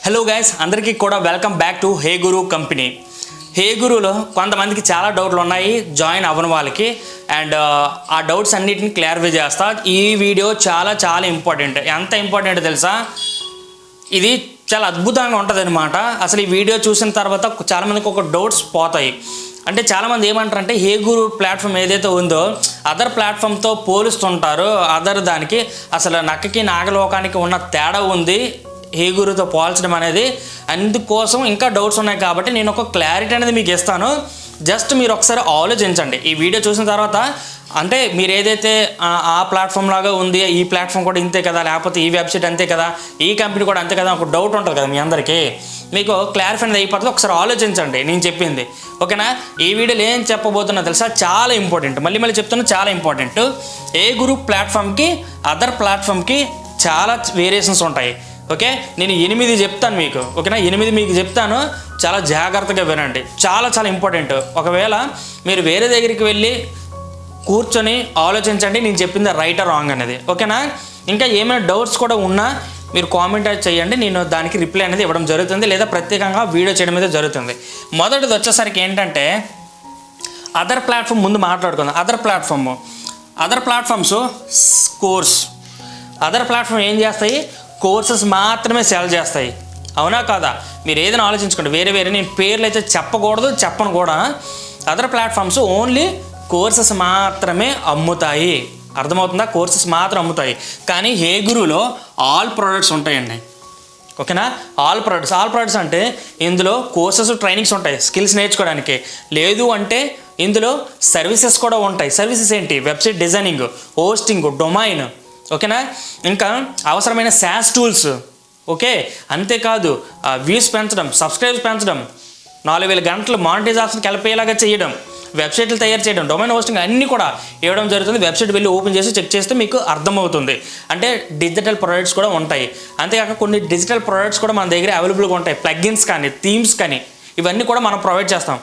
Hello guys, అందరికీ కూడా welcome back to Hey Guru company. హే గురులో కొంతమందికి చాలా డౌట్లు ఉన్నాయి జాయిన్ అవ్వని వాళ్ళకి, అండ్ ఆ డౌట్స్ అన్నిటిని క్లారిఫై చేస్తా. ఈ వీడియో చాలా చాలా ఇంపార్టెంట్. ఎంత ఇంపార్టెంట్ తెలుసా? ఇది చాలా అద్భుతంగా ఉంటుంది అనమాట. అసలు ఈ వీడియో చూసిన తర్వాత చాలామందికి ఒక డౌట్స్ పోతాయి. అంటే చాలామంది ఏమంటారంటే హే గురు ప్లాట్ఫామ్ ఏదైతే ఉందో అదర్ ప్లాట్ఫామ్తో పోలుస్తుంటారు. అదర్ దానికి అసలు నక్కకి నాగలోకానికి ఉన్న తేడా ఉంది హే గురుతో పోల్చడం అనేది. అందుకోసం ఇంకా డౌట్స్ ఉన్నాయి కాబట్టి నేను ఒక క్లారిటీ అనేది మీకు ఇస్తాను. జస్ట్ మీరు ఒకసారి ఆలోచించండి ఈ వీడియో చూసిన తర్వాత. అంటే మీరు ఏదైతే ఆ ప్లాట్ఫామ్ లాగా ఉంది, ఈ ప్లాట్ఫామ్ కూడా ఇంతే కదా, లేకపోతే ఈ వెబ్సైట్ అంతే కదా, ఈ కంపెనీ కూడా అంతే కదా, ఒక డౌట్ ఉంటుంది కదా మీ అందరికీ. మీకు క్లారిఫై అనేది అయిపోతుంది. ఒకసారి ఆలోచించండి నేను చెప్పింది, ఓకేనా? ఈ వీడియోలో ఏం చెప్పబోతున్నా తెలుసా? చాలా ఇంపార్టెంట్. మళ్ళీ చెప్తున్నా, చాలా ఇంపార్టెంట్. ఏ గురు ప్లాట్ఫామ్కి అదర్ ప్లాట్ఫామ్కి చాలా వేరియేషన్స్ ఉంటాయి. ఓకే, నేను 8 చెప్తాను మీకు, ఓకేనా? 8 మీకు చెప్తాను, చాలా జాగ్రత్తగా వినండి. చాలా చాలా ఇంపార్టెంట్. ఒకవేళ మీరు వేరే దగ్గరికి వెళ్ళి కూర్చొని ఆలోచించండి నేను చెప్పింది రైట్ ఆర్ రాంగ్ అనేది, ఓకేనా? ఇంకా ఏమైనా డౌట్స్ కూడా ఉన్నా మీరు కామెంట్ చేయండి, నేను దానికి రిప్లై అనేది ఇవ్వడం జరుగుతుంది, లేదా ప్రత్యేకంగా వీడియో చేయడం అనేది జరుగుతుంది. మొదటిది వచ్చేసరికి ఏంటంటే అదర్ ప్లాట్ఫామ్ ముందు మాట్లాడుకుందాం. Other platforms course. Other platform ఏం చేస్తాయి? కోర్సెస్ మాత్రమే సెల్ చేస్తాయి. అవునా కాదా? మీరు ఏదైనా ఆలోచించుకోండి. వేరే నేను పేర్లు అయితే చెప్పను కూడా. అదర్ ప్లాట్ఫామ్స్ ఓన్లీ కోర్సెస్ మాత్రమే అమ్ముతాయి. అర్థమవుతుందా? కోర్సెస్ మాత్రం అమ్ముతాయి. కానీ హే గురులో ఆల్ ప్రొడక్ట్స్ ఉంటాయండి, ఓకేనా? ఆల్ ప్రొడక్ట్స్ అంటే ఇందులో కోర్సెస్ ట్రైనింగ్స్ ఉంటాయి స్కిల్స్ నేర్చుకోవడానికి. లేదు అంటే ఇందులో సర్వీసెస్ కూడా ఉంటాయి. సర్వీసెస్ ఏంటి? వెబ్సైట్ డిజైనింగ్, హోస్టింగ్, డొమైన్, ఓకేనా? ఇంకా అవసరమైన SaaS టూల్స్, ఓకే? అంతేకాదు వ్యూస్ పెంచడం, సబ్స్క్రైబ్స్ పెంచడం, 4000 గంటలు మానిటైజేషన్కి వెళ్ళిపోయేలాగా చేయడం, వెబ్సైట్లు తయారు చేయడం, డొమైన్ హోస్టింగ్ అన్నీ కూడా ఇవ్వడం జరుగుతుంది. వెబ్సైట్ వెళ్ళి ఓపెన్ చేసి చెక్ చేస్తే మీకు అర్థమవుతుంది. అంటే డిజిటల్ ప్రొడక్ట్స్ కూడా ఉంటాయి. అంతేకాక కొన్ని డిజిటల్ ప్రొడక్ట్స్ కూడా మన దగ్గర అవైలబుల్గా ఉంటాయి. ప్లగ్గిన్స్ కానీ, థీమ్స్ కానీ, ఇవన్నీ కూడా మనం ప్రొవైడ్ చేస్తాం.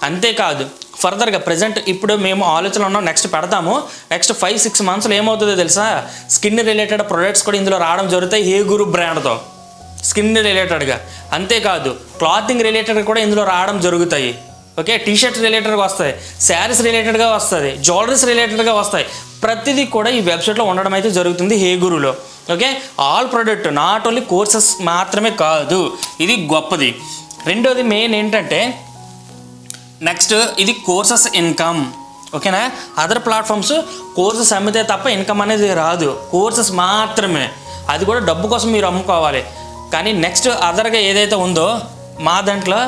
అంతేకాదు ఫర్దర్గా ప్రజెంట్ ఇప్పుడు మేము ఆలోచనలో ఉన్నాం, నెక్స్ట్ పెడతాము. నెక్స్ట్ 5-6 మంత్స్లో ఏమవుతుందో తెలుసా? స్కిన్ రిలేటెడ్ ప్రొడక్ట్స్ కూడా ఇందులో రావడం జరుగుతాయి హే గురు బ్రాండ్తో, స్కిన్ రిలేటెడ్గా. అంతేకాదు క్లాతింగ్ రిలేటెడ్ కూడా ఇందులో రావడం జరుగుతాయి. ఓకే, టీషర్ట్స్ రిలేటెడ్గా వస్తాయి, శారీస్ రిలేటెడ్గా వస్తుంది, జ్యువెలరీస్ రిలేటెడ్గా వస్తాయి. ప్రతిదీ కూడా ఈ వెబ్సైట్లో ఉండడం అయితే జరుగుతుంది హే గురులో. Okay, all product, not only courses మాత్రమే కాదు. ఇది గొప్పది. రెండోది మెయిన్ ఏంటంటే నెక్స్ట్ ఇది కోర్సెస్ ఇన్కమ్, ఓకేనా? అదర్ ప్లాట్ఫామ్స్ కోర్సెస్ అమ్మితే తప్ప ఇన్కమ్ అనేది రాదు. కోర్సెస్ మాత్రమే, అది కూడా డబ్బు కోసం మీరు అమ్ముకోవాలి. కానీ నెక్స్ట్ అదర్గా ఏదైతే ఉందో మా దాంట్లో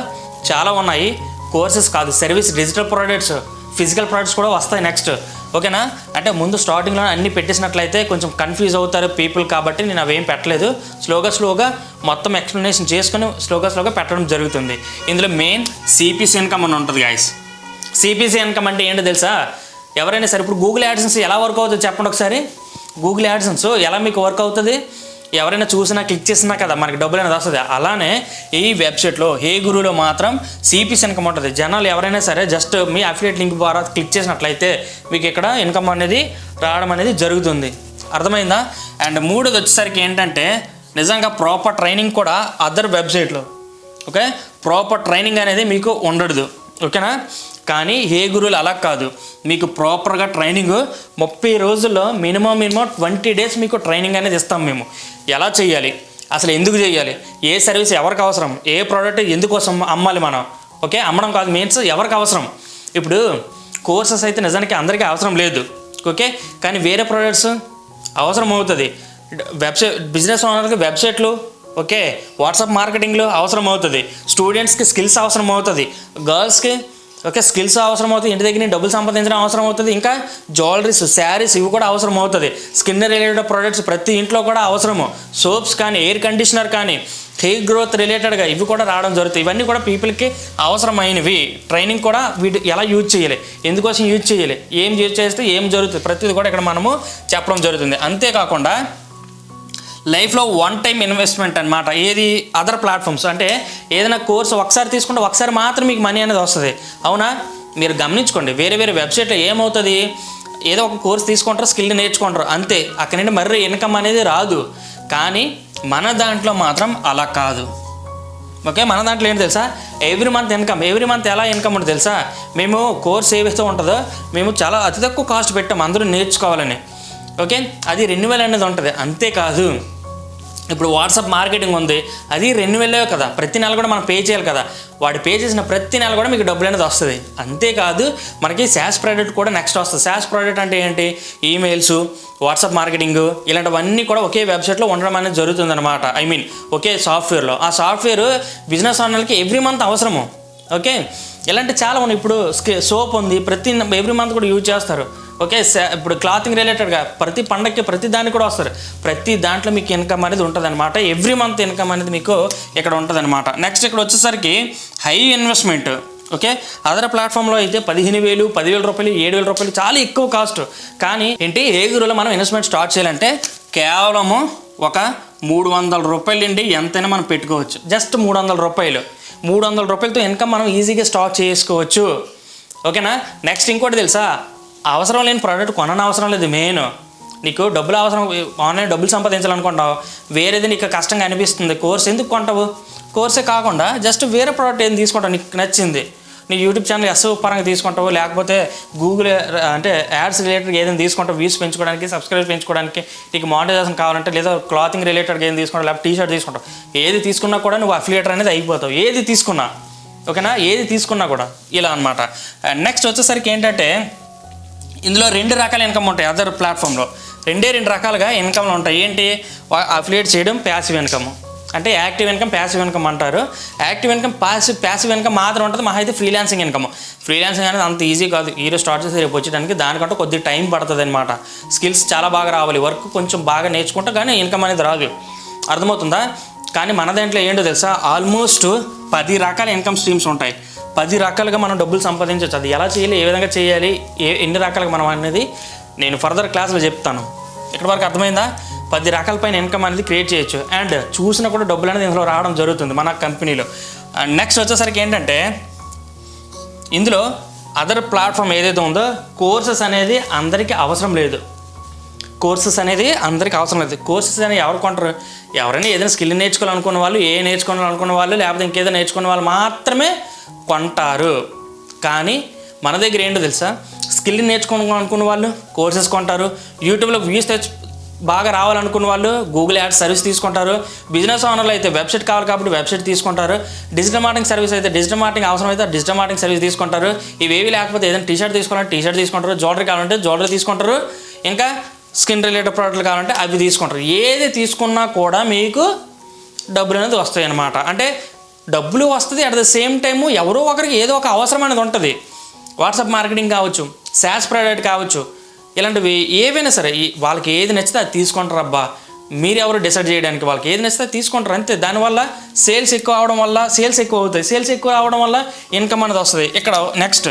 చాలా ఉన్నాయి. కోర్సెస్ కాదు, service, digital products, physical products కూడా వస్తాయి నెక్స్ట్, ఓకేనా? అంటే ముందు స్టార్టింగ్లో అన్నీ పెట్టేసినట్లయితే కొంచెం కన్ఫ్యూజ్ అవుతారు పీపుల్, కాబట్టి నేను అవేం పెట్టలేదు. స్లోగా మొత్తం ఎక్స్ప్లెనేషన్ చేసుకుని స్లోగా పెట్టడం జరుగుతుంది. ఇందులో మెయిన్ CPC ఇన్కమ్ అని ఉంటుంది గాయస్. CPC ఇన్కమ్ అంటే ఏంటో తెలుసా? ఎవరైనా సరే ఇప్పుడు గూగుల్ యాడ్సెన్స్ ఎలా వర్క్ అవుతుంది చెప్పండి ఒకసారి. గూగుల్ యాడ్సెన్స్ ఎలా మీకు వర్క్ అవుతుంది? ఎవరైనా చూసినా క్లిక్ చేసినా కదా మనకి డబ్బులు అనేది వస్తుంది. అలానే ఈ వెబ్సైట్లో హే గురులో మాత్రం CPC ఇన్కమ్ ఉంటుంది. జనాలు ఎవరైనా సరే జస్ట్ మీ అఫిలియేట్ లింక్ ద్వారా క్లిక్ చేసినట్లయితే మీకు ఇక్కడ ఇన్కమ్ అనేది రావడం అనేది జరుగుతుంది. అర్థమైందా? అండ్ మూడోది వచ్చేసరికి ఏంటంటే నిజంగా ప్రాపర్ ట్రైనింగ్ కూడా అదర్ వెబ్సైట్లో, ఓకే? ప్రాపర్ ట్రైనింగ్ అనేది మీకు ఉండదు, ఓకేనా? కానీ హే గురువులు అలా కాదు. మీకు ప్రాపర్గా ట్రైనింగ్ 30 రోజుల్లో మినిమం 20 డేస్ మీకు ట్రైనింగ్ అనేది ఇస్తాం మేము. ఎలా చేయాలి, అసలు ఎందుకు చేయాలి, ఏ సర్వీస్ ఎవరికి అవసరం, ఏ ప్రోడక్ట్ ఎందుకోసం అమ్మాలి మనం, ఓకే? అమ్మడం కాదు, మీన్స్ ఎవరికి అవసరం. ఇప్పుడు కోర్సెస్ అయితే నిజానికి అందరికీ అవసరం లేదు, ఓకే? కానీ వేరే ప్రోడక్ట్స్ అవసరం అవుతుంది. వెబ్సైట్ బిజినెస్ ఓనర్కి వెబ్సైట్లు, ఓకే, వాట్సాప్ మార్కెటింగ్లో అవసరం అవుతుంది. స్టూడెంట్స్కి స్కిల్స్ అవసరం అవుతుంది. గర్ల్స్కి ఓకే స్కిల్స్ అవసరం అవుతుంది. ఇంటి దగ్గర డబ్బులు సంపాదించడం అవసరం అవుతుంది. ఇంకా జ్యువెలరీస్, శారీస్ ఇవి కూడా అవసరం అవుతుంది. స్కిన్ రిలేటెడ్ ప్రొడక్ట్స్ ప్రతి ఇంట్లో కూడా అవసరము. సోప్స్ కానీ, ఎయిర్ కండిషనర్ కానీ, హెయిర్ గ్రోత్ రిలేటెడ్గా ఇవి కూడా రావడం జరుగుతాయి. ఇవన్నీ కూడా పీపుల్కి అవసరమైనవి. ట్రైనింగ్ కూడా వీటి ఎలా యూజ్ చేయాలి, ఎందుకోసం యూజ్ చేయాలి, ఏం యూజ్ చేస్తే ఏం జరుగుతుంది, ప్రతిదీ కూడా ఇక్కడ మనము చెప్పడం జరుగుతుంది. అంతేకాకుండా లైఫ్లో 1 టైం ఇన్వెస్ట్మెంట్ అనమాట. ఏది? Other platforms. అంటే ఏదైనా కోర్సు ఒకసారి తీసుకుంటే ఒకసారి మాత్రం మీకు మనీ అనేది వస్తుంది. అవునా? మీరు గమనించుకోండి. వేరే వెబ్సైట్లో ఏమవుతుంది, ఏదో ఒక కోర్స్ తీసుకుంటారు, స్కిల్ నేర్చుకుంటారు, అంతే. అక్కడి నుండి మర్రీ ఇన్కమ్ అనేది రాదు. కానీ మన దాంట్లో మాత్రం అలా కాదు, ఓకే, మన దాంట్లో ఏంటి తెలుసా, ఎవ్రీ మంత్ ఎలా ఇన్కమ్ ఉంటుంది తెలుసా, మేము కోర్స్ ఏవైతే ఉంటుందో మేము చాలా అతి తక్కువ కాస్ట్ పెట్టాం అందరూ నేర్చుకోవాలని. ఓకే, అది 2000 అనేది ఉంటుంది. అంతేకాదు ఇప్పుడు వాట్సాప్ మార్కెటింగ్ ఉంది, అది 2000 కదా, ప్రతి నెల కూడా మనం పే చేయాలి కదా, వాడు పే చేసిన ప్రతి నెల కూడా మీకు డబ్బులు అనేది వస్తుంది. అంతేకాదు మనకి SaaS ప్రోడక్ట్ కూడా నెక్స్ట్ వస్తుంది. SaaS ప్రోడక్ట్ అంటే ఏంటి, ఈమెయిల్స్, వాట్సాప్ మార్కెటింగ్ ఇలాంటివన్నీ కూడా ఒకే వెబ్సైట్లో ఉండడం అనేది జరుగుతుంది అనమాట. ఒకే సాఫ్ట్వేర్లో. ఆ సాఫ్ట్వేర్ బిజినెస్ ఓనర్లకి ఎవ్రీ మంత్ అవసరము. ఓకే, ఇలాంటి చాలా ఉన్నాయి. ఇప్పుడు సోప్ ఉంది, ఎవ్రీ మంత్ కూడా యూజ్ చేస్తారు. ఓకే, ఇప్పుడు క్లాతింగ్ రిలేటెడ్గా ప్రతి పండగకి ప్రతి దానికి కూడా వస్తారు. ప్రతి దాంట్లో మీకు ఇన్కమ్ అనేది ఉంటుంది అనమాట. ఎవ్రీ మంత్ ఇన్కమ్ అనేది మీకు ఇక్కడ ఉంటుంది అనమాట. నెక్స్ట్ ఇక్కడ వచ్చేసరికి హై ఇన్వెస్ట్మెంట్. ఓకే, అదర్ ప్లాట్ఫామ్లో అయితే 15,000, 10,000 రూపాయలు, 7,000 రూపాయలు చాలా ఎక్కువ కాస్ట్. కానీ ఏంటి, హే గురులో మనం ఇన్వెస్ట్మెంట్ స్టార్ట్ చేయాలంటే కేవలము ఒక 300 రూపాయలు నుండి ఎంతైనా మనం పెట్టుకోవచ్చు. జస్ట్ 300 రూపాయలు. 300 రూపాయలతో ఇన్కమ్ మనం ఈజీగా స్టార్ట్ చేసుకోవచ్చు. ఓకేనా. నెక్స్ట్ ఇంకోటి తెలుసా, అవసరం లేని ప్రోడక్ట్ అవసరం లేదు. మెయిన్ నీకు డబ్బులు అవసరం, ఆన్లైన్ డబ్బులు సంపాదించాలనుకుంటావు, వేరేది నీకు కష్టంగా అనిపిస్తుంది, కోర్స్ ఎందుకు కొంటావు? కోర్సే కాకుండా జస్ట్ వేరే ప్రోడక్ట్ ఏం తీసుకుంటావు నీకు నచ్చింది, నీ యూట్యూబ్ ఛానల్ ఎస్ఓ పరంగా తీసుకుంటావు, లేకపోతే గూగుల్ అంటే యాడ్స్ రిలేటెడ్గా ఏదైనా తీసుకుంటావు, వ్యూస్ పెంచుకోవడానికి, సబ్స్క్రైబ్ పెంచుకోవడానికి, నీకు మానిటైజేషన్ కావాలంటే, లేదా క్లాతింగ్ రిలేటెడ్గా ఏం తీసుకుంటావు, లేకపోతే టీ-షర్ట్ తీసుకుంటావు, ఏది తీసుకున్నా కూడా నువ్వు అఫిలియేటర్ అనేది అయిపోతావు. ఏది తీసుకున్నా, ఓకేనా, ఏది తీసుకున్నా కూడా ఇలా అనమాట. నెక్స్ట్ వచ్చేసరికి ఏంటంటే ఇందులో 2 రకాల ఇన్కమ్ ఉంటాయి. అదర్ ప్లాట్ఫామ్లో 2 రకాలుగా ఇన్కమ్లు ఉంటాయి. ఏంటి, అఫిలియేట్ చేయడం, ప్యాసివ్ ఇన్కమ్. అంటే యాక్టివ్ ఇన్కమ్, ప్యాసివ్ ఇన్కమ్ అంటారు. యాక్టివ్ ఇన్కమ్, ప్యాసివ్ ఇన్కమ్ మాత్రం ఉంటుంది. మహా అయితే ఫ్రీలాన్సింగ్ ఇన్కమ్. ఫ్రీలాన్సింగ్ అనేది అంత ఈజీ కాదు. ఈరోజు స్టార్ట్ చేసి రేపు వచ్చేదానికి దానికంటే కొద్దిగా టైం పడుతుంది అనమాట. స్కిల్స్ చాలా బాగా రావాలి, వర్క్ కొంచెం బాగా నేర్చుకుంటే కానీ ఇన్కమ్ అనేది రాదు. అర్థమవుతుందా? కానీ మన దాంట్లో ఏంటో తెలుసా, ఆల్మోస్ట్ 10 రకాల ఇన్కమ్ స్ట్రీమ్స్ ఉంటాయి. 10 రకాలుగా మనం డబ్బులు సంపాదించవచ్చు. అది ఎలా చేయాలి, ఏ విధంగా చేయాలి, ఎన్ని రకాలుగా మనం అనేది నేను ఫర్దర్ క్లాస్లో చెప్తాను. ఇక్కడ వరకు అర్థమైందా? 10 రకాల పైన ఇన్కమ్ అనేది క్రియేట్ చేయొచ్చు. అండ్ చూసినా కూడా డబ్బులు అనేది ఇందులో రావడం జరుగుతుంది మన కంపెనీలో. నెక్స్ట్ వచ్చేసరికి ఏంటంటే ఇందులో అదర్ ప్లాట్ఫామ్ ఏదైతే ఉందో, కోర్సెస్ అనేది అందరికీ అవసరం లేదు. కోర్సెస్ అనేది ఎవరు కొంటారు? ఎవరైనా ఏదైనా స్కిల్ నేర్చుకోవాలనుకున్న వాళ్ళు, నేర్చుకోవాలనుకున్న వాళ్ళు, లేకపోతే ఇంకేదైనా నేర్చుకున్న వాళ్ళు మాత్రమే కొంటారు. కానీ మన దగ్గర ఏంటో తెలుసా, స్కిల్ నేర్చుకోవాలనుకున్న వాళ్ళు కోర్సెస్ కొంటారు, యూట్యూబ్లో వ్యూస్ బాగా రావాలనుకున్న వాళ్ళు గూగుల్ యాడ్స్ సర్వీస్ తీసుకుంటారు, బిజినెస్ ఓనర్లు అయితే వెబ్సైట్ కావాలి కాబట్టి వెబ్సైట్ తీసుకుంటారు, డిజిటల్ మార్కెటింగ్ సర్వీస్ అయితే డిజిటల్ మార్కెటింగ్ అవసరం అయితే డిజిటల్ మార్కెటింగ్ సర్వీస్ తీసుకుంటారు. ఇవేవి లేకపోతే ఏదైనా టీ-షర్ట్ తీసుకోవాలంటే టీ-షర్ట్ తీసుకుంటారు, జ్యువెలరీ కావాలంటే జ్యువెలరీ తీసుకుంటారు, ఇంకా స్కిన్ రిలేటెడ్ ప్రోడక్ట్లు కావాలంటే అవి తీసుకుంటారు. ఏది తీసుకున్నా కూడా మీకు డబ్బులు అనేది వస్తాయి అన్నమాట. అంటే డబ్బులు వస్తుంది, అట్ ద సేమ్ టైము ఎవరో ఒకరికి ఏదో ఒక అవసరం అనేది ఉంటుంది. వాట్సాప్ మార్కెటింగ్ కావచ్చు, SaaS ప్రోడక్ట్ కావచ్చు, ఇలాంటివి ఏవైనా సరే వాళ్ళకి ఏది నచ్చితే అది తీసుకుంటారు. అబ్బా, మీరు ఎవరు డిసైడ్ చేయడానికి, వాళ్ళకి ఏది నచ్చితే అది తీసుకుంటారు అంతే. దానివల్ల సేల్స్ ఎక్కువ అవడం వల్ల సేల్స్ ఎక్కువ అవుతాయి. సేల్స్ ఎక్కువ అవడం వల్ల ఇన్కమ్ అనేది వస్తుంది. ఇక్కడ నెక్స్ట్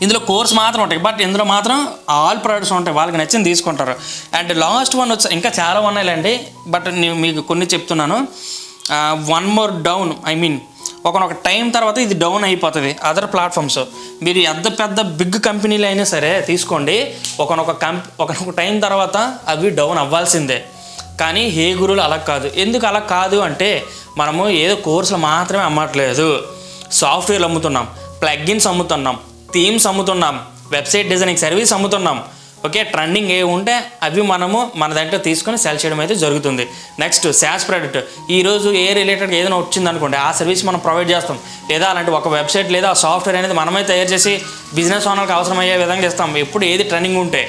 ఇందులో కోర్స్ మాత్రం ఉంటాయి, బట్ ఇందులో మాత్రం ఆల్ ప్రొడక్ట్స్ ఉంటాయి, వాళ్ళకి నచ్చింది తీసుకుంటారు. అండ్ లాస్ట్ వన్ వచ్చి ఇంకా చాలా ఉన్నాయిలేండి, బట్ నేను మీకు కొన్ని చెప్తున్నాను. 1 more డౌన్, ఒకనొక టైం తర్వాత ఇది డౌన్ అయిపోతుంది. అదర్ ప్లాట్ఫామ్స్ మీరు ఎంత పెద్ద బిగ్ కంపెనీలు అయినా సరే తీసుకోండి, ఒకనొక టైం తర్వాత అవి డౌన్ అవ్వాల్సిందే. కానీ హే గురువులు అలా కాదు. ఎందుకు అలా కాదు అంటే, మనము ఏదో కోర్సులు మాత్రమే అమ్మట్లేదు, సాఫ్ట్వేర్లు అమ్ముతున్నాం, ప్లగ్గిన్స్ అమ్ముతున్నాం, థీమ్స్ అమ్ముతున్నాం, వెబ్సైట్ డిజైనింగ్ సర్వీస్ అమ్ముతున్నాం. ఓకే, ట్రెండింగ్ ఏ ఉంటే అవి మనము మన దాంట్లో తీసుకొని సెల్ చేయడం అయితే జరుగుతుంది. నెక్స్ట్ SaaS ప్రోడక్ట్, ఈరోజు ఏ రిలేటెడ్గా ఏదైనా వచ్చింది అనుకోండి, ఆ సర్వీస్ మనం ప్రొవైడ్ చేస్తాం. లేదా అలాంటి ఒక వెబ్సైట్ లేదా ఆ సాఫ్ట్వేర్ అనేది మనమే తయారు చేసి బిజినెస్ ఓనర్కి అవసరమయ్యే విధంగా ఇస్తాం. ఎప్పుడు ఏది ట్రెండింగ్ ఉంటే,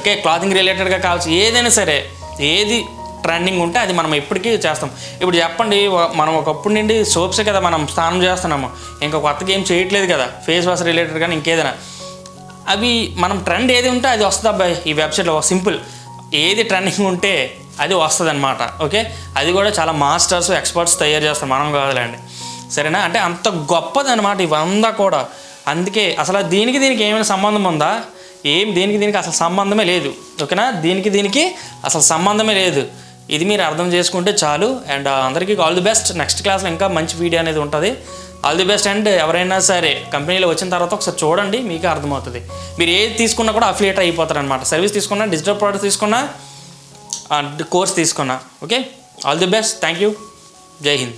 ఓకే, క్లాతింగ్ రిలేటెడ్గా కావచ్చు, ఏదైనా సరే ఏది ట్రెండింగ్ ఉంటే అది మనం ఎప్పటికీ చేస్తాం. ఇప్పుడు చెప్పండి, మనం ఒకప్పుడు నుండి సోప్సే కదా మనం స్నానం చేస్తున్నాము, ఇంకా కొత్తగా ఏం చేయట్లేదు కదా, ఫేస్ వాష్ రిలేటెడ్ కానీ ఇంకేదైనా. అవి మనం ట్రెండ్ ఏది ఉంటే అది వస్తుంది అబ్బాయి. ఈ వెబ్సైట్లో సింపుల్, ఏది ట్రెండింగ్ ఉంటే అది వస్తుంది అనమాట. ఓకే, అది కూడా చాలా మాస్టర్స్, ఎక్స్పర్ట్స్ తయారు చేస్తారు, మనం కాదులేండి. సరేనా? అంటే అంత గొప్పది అనమాట ఇవంతా కూడా. అందుకే అసలు దీనికి ఏమైనా సంబంధం ఉందా? దీనికి అసలు సంబంధమే లేదు. ఓకేనా, దీనికి అసలు సంబంధమే లేదు. ఇది మీరు అర్థం చేసుకుంటే చాలు. అండ్ అందరికీ ఆల్ ది బెస్ట్. నెక్స్ట్ క్లాస్లో ఇంకా మంచి వీడియో అనేది ఉంటుంది. All the best. అండ్ ఎవరైనా సరే కంపెనీలో వచ్చిన తర్వాత ఒకసారి చూడండి, మీకు అర్థమవుతుంది. మీరు ఏది తీసుకున్నా కూడా అఫిలియేట్ అయిపోతారు అనమాట. సర్వీస్ తీసుకున్నా, డిజిటల్ ప్రోడక్ట్స్ తీసుకున్నా, కోర్స్ తీసుకున్నా. Okay, all the best. Thank you. జై హింద్.